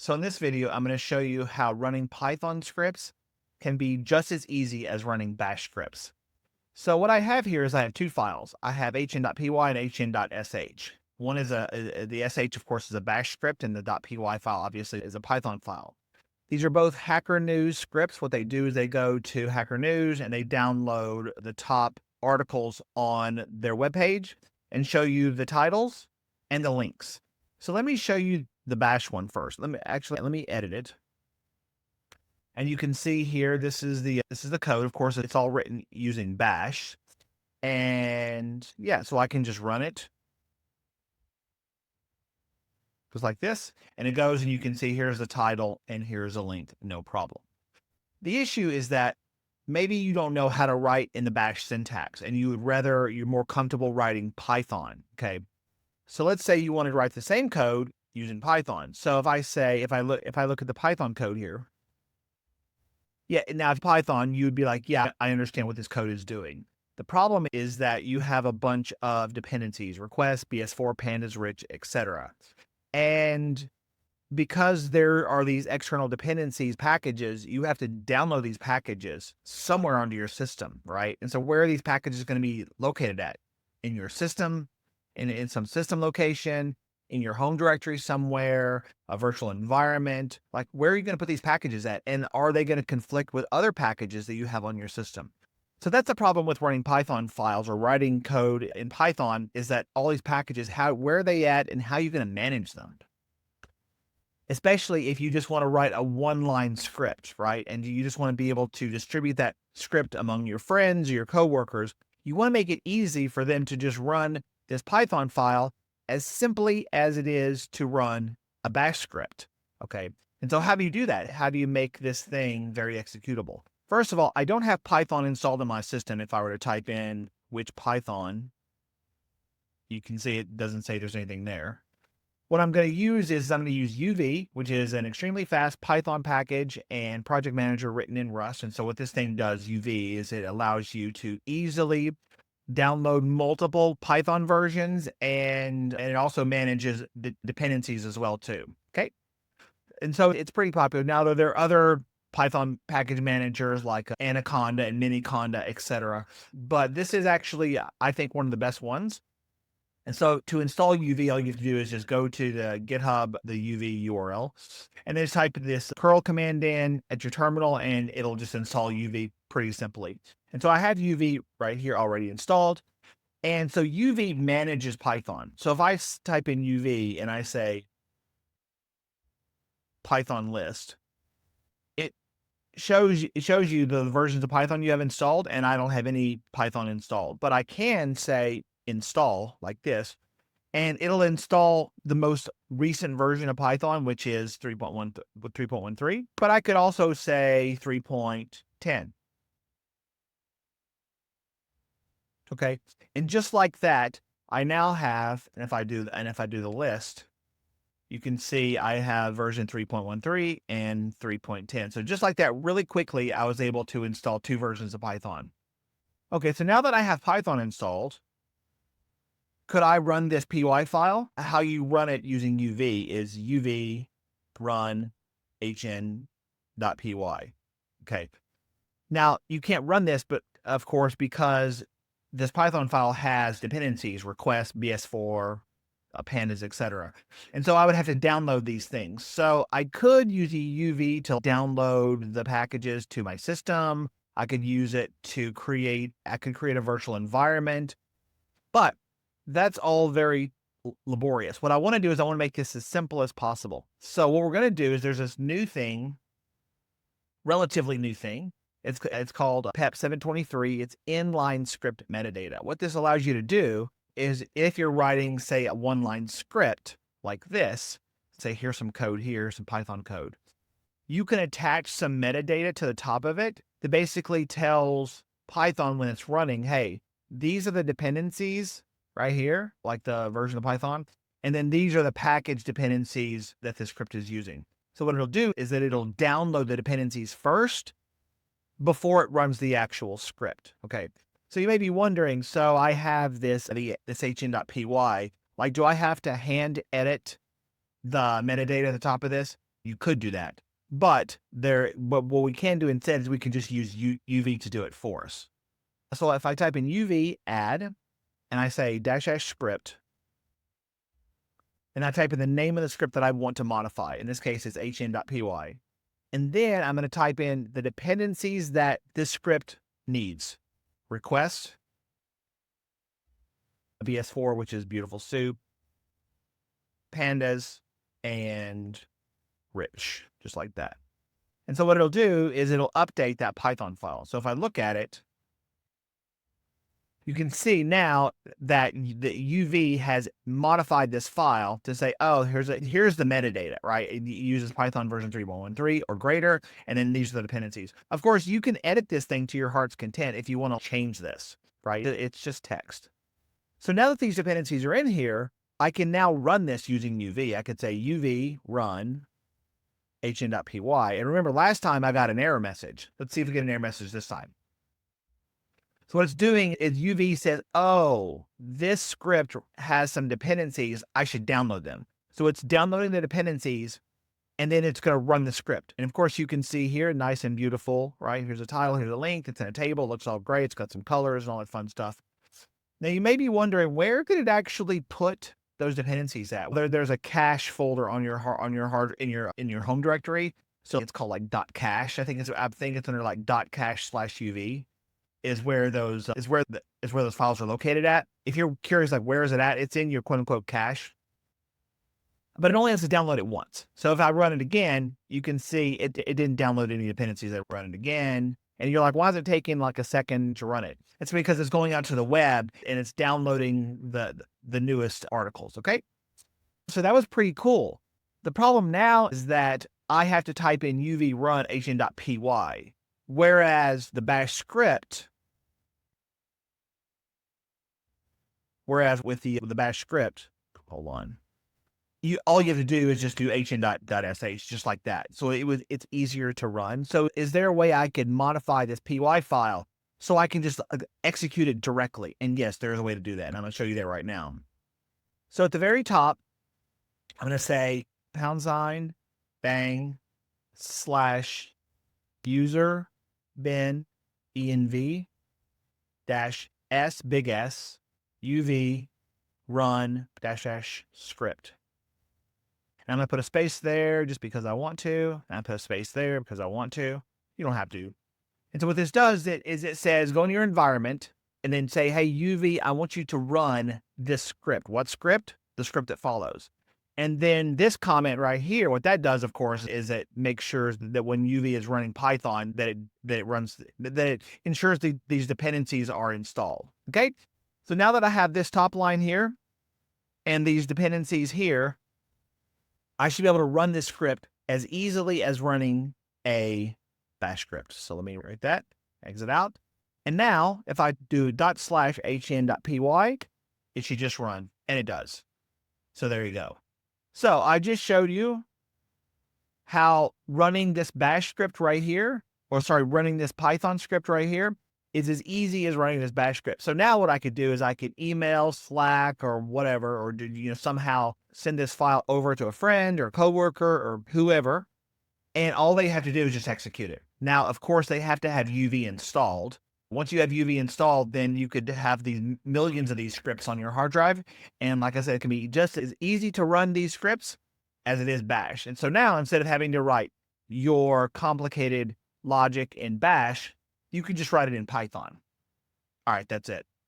So in this video, I'm going to show you how running Python scripts can be just as easy as running Bash scripts. So what I have here is I have two files. I have hn.py and hn.sh. One is the sh, of course, is a Bash script, and the .py file obviously is a Python file. These are both Hacker News scripts. What they do is they go to Hacker News and they download the top articles on their webpage and show you the titles and the links. So let me show you the Bash one first. Let me edit it. And you can see here, this is the code. Of course, it's all written using Bash. And yeah, so I can just run it. Just like this. And it goes and you can see here's the title and here's a link. No problem. The issue is that maybe you don't know how to write in the Bash syntax and you're more comfortable writing Python. Okay. So let's say you want to write the same code using Python. So if I look at the Python code here, yeah, now if Python, you'd be like, yeah, I understand what this code is doing. The problem is that you have a bunch of dependencies, requests, BS4, pandas, rich, etc. And because there are these external dependencies packages, you have to download these packages somewhere onto your system, right? And so where are these packages going to be located at? In your system, in some system location, in your home directory somewhere, a virtual environment. Like, where are you going to put these packages at? And are they going to conflict with other packages that you have on your system? So that's the problem with running Python files or writing code in Python, is that all these packages, where are they at and how are you going to manage them? Especially if you just want to write a one-line script, right? And you just want to be able to distribute that script among your friends or your coworkers. You want to make it easy for them to just run this Python file as simply as it is to run a Bash script, okay? And so how do you do that? How do you make this thing very executable? First of all, I don't have Python installed in my system. If I were to type in which Python, you can see it doesn't say there's anything there. What I'm going to use is I'm going to use UV, which is an extremely fast Python package and project manager written in Rust. And so what this thing does, UV, is it allows you to easily download multiple Python versions, and it also manages the dependencies as well too. Okay. And so it's pretty popular. Now, there are other Python package managers like Anaconda and Miniconda, etc. But this is actually, I think, one of the best ones. And so to install UV, all you have to do is just go to the GitHub, the UV URL, and then just type this curl command in at your terminal, and it'll just install UV pretty simply. And so I have UV right here already installed. And so UV manages Python. So if I type in UV and I say Python list, it shows you the versions of Python you have installed, and I don't have any Python installed. But I can say install like this, and it'll install the most recent version of Python, which is 3.13. But I could also say 3.10. Okay. And just like that, I now have, and if I do the list, you can see I have version 3.13 and 3.10. So just like that, really quickly, I was able to install two versions of Python. Okay. So now that I have Python installed, could I run this py file? How you run it using UV is UV run hn.py. Okay. Now you can't run this, but of course, because this Python file has dependencies, requests, BS4, pandas, etc. And so I would have to download these things. So I could use the UV to download the packages to my system. I could use it to create a virtual environment, but that's all very laborious. What I want to do is I want to make this as simple as possible. So what we're going to do is there's this new thing, relatively new thing. It's called PEP 723. It's inline script metadata. What this allows you to do is if you're writing, say, a one-line script like this, say here's some code here, some Python code, you can attach some metadata to the top of it that basically tells Python when it's running, hey, these are the dependencies right here, like the version of Python. And then these are the package dependencies that the script is using. So what it'll do is that it'll download the dependencies first before it runs the actual script. Okay. So you may be wondering, so I have this hn.py, like, do I have to hand edit the metadata at the top of this? You could do that. But what we can do instead is we can just use UV to do it for us. So if I type in UV add and I say -- script, and I type in the name of the script that I want to modify. In this case, it's hn.py. And then I'm going to type in the dependencies that this script needs. Request, BS4, which is beautiful soup, pandas, and rich, just like that. And so what it'll do is it'll update that Python file. So if I look at it, you can see now that the UV has modified this file to say, oh, here's the metadata, right? It uses Python version 3.13 or greater, and then these are the dependencies. Of course, you can edit this thing to your heart's content if you want to change this, right? It's just text. So now that these dependencies are in here, I can now run this using UV. I could say UV run hn.py. And remember, last time I got an error message. Let's see if we get an error message this time. So what it's doing is UV says, oh, this script has some dependencies. I should download them. So it's downloading the dependencies, and then it's going to run the script. And of course, you can see here, nice and beautiful, right? Here's a title, here's a link. It's in a table. It looks all great. It's got some colors and all that fun stuff. Now, you may be wondering, where could it actually put those dependencies at? There's a cache folder on your hard in your home directory. So it's called like .cache. I think it's under like .cache/UV. Is where those files are located at. If you're curious, like where is it at? It's in your quote unquote cache, but it only has to download it once. So if I run it again, you can see it didn't download any dependencies. I run it again, and you're like, why is it taking like a second to run it? It's because it's going out to the web and it's downloading the newest articles. Okay, so that was pretty cool. The problem now is that I have to type in UV run hn.py, whereas the bash script. Whereas with the bash script, hold on, all you have to do is just do hn.sh, just like that. So it's easier to run. So is there a way I could modify this py file so I can just execute it directly? And yes, there is a way to do that. And I'm going to show you that right now. So at the very top, I'm going to say #bang /user bin env -s big S UV run -- script. And I'm going to put a space there just because I want to. And I put a space there because I want to. You don't have to. And so what this does is it says, go in your environment and then say, hey, UV, I want you to run this script. What script? The script that follows. And then this comment right here, what that does, of course, is it makes sure that when UV is running Python, that it ensures these dependencies are installed. Okay? So now that I have this top line here and these dependencies here, I should be able to run this script as easily as running a bash script. So let me write that, exit out. And now if I do /hn.py, it should just run, and it does. So there you go. So I just showed you how running this bash script right here, running this Python script right here, is as easy as running this bash script. So now what I could do is I could email, Slack, or whatever, or somehow send this file over to a friend or a coworker or whoever, and all they have to do is just execute it. Now, of course, they have to have UV installed. Once you have UV installed, then you could have these millions of these scripts on your hard drive. And like I said, it can be just as easy to run these scripts as it is bash. And so now, instead of having to write your complicated logic in bash, you can just write it in Python. All right, that's it.